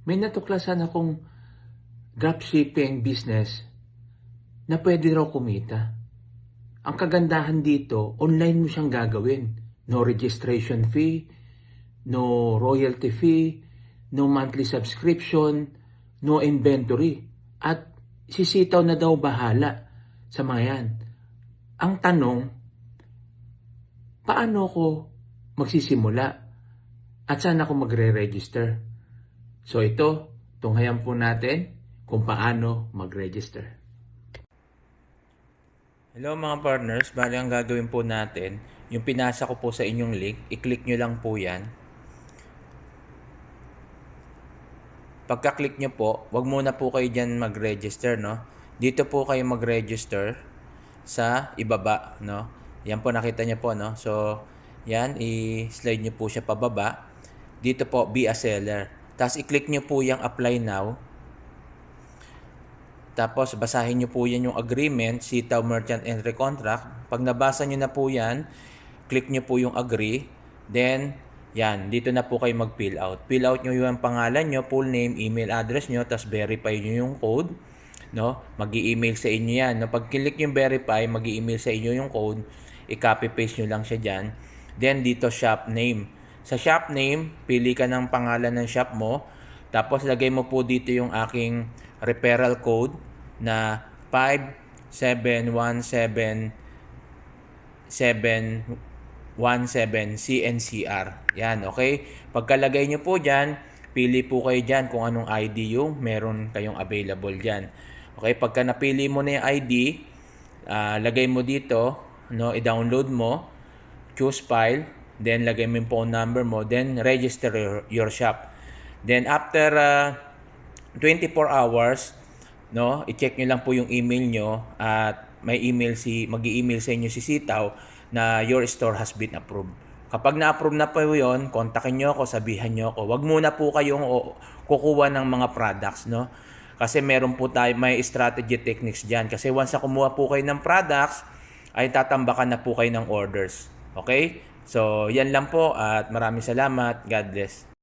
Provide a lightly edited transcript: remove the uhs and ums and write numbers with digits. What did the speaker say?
may natuklasan akong dropshipping business na pwede raw kumita. Ang kagandahan dito, online mo siyang gagawin. No registration fee, no royalty fee, no monthly subscription, no inventory. At sisitaw na daw bahala sa mga yan. Ang tanong, paano ko magsisimula? At saan ako magre-register? So ito, tunghayan po natin kung paano mag-register. Hello mga partners, bali ang gagawin po natin, yung pinasa ko po sa inyong link, i-click nyo lang po yan. Pagka-click nyo po, wag muna po kayo dyan mag-register, no? Dito po kayo mag-register sa ibaba, no? Yan po, nakita nyo po, no? So, yan, i-slide nyo po siya pababa. Dito po, be a seller. Tapos, i-click nyo po yung apply now. Tapos, basahin nyo po yan yung agreement, Sitaw Merchant Entry Contract. Pag nabasa nyo na po yan, click nyo po yung agree. Then, yan, dito na po kayo mag-fill out. Fill out nyo yung pangalan nyo, full name, email address nyo, tapos verify nyo yung code. No? Mag-i-email sa inyo yan. No? Pag click yung verify, mag-i-email sa inyo yung code. I-copy paste nyo lang siya dyan. Then, dito shop name. Sa shop name, pili ka ng pangalan ng shop mo. Tapos, lagay mo po dito yung aking referral code na 5717717 CNCR. Yan, okay? Pagkalagay nyo po dyan, pili po kayo dyan kung anong ID yung meron kayong available dyan. Okay, pagka napili mo na yung ID, lagay mo dito, no, i-download mo, choose file, then lagay mo yung phone number mo, then register your shop. Then after 24 hours, no, i-check nyo lang po yung email nyo at mag-i-email sa inyo si Sitaw na your store has been approved. Kapag na-approve na po yun, kontakin nyo ako, sabihan nyo ako. Wag muna po kayong kukuha ng mga products, no? Kasi meron po tayo, may strategy techniques dyan. Kasi once na kumuha po kayo ng products, ay tatambakan na po kayo ng orders. Okay? So, yan lang po at maraming salamat. God bless.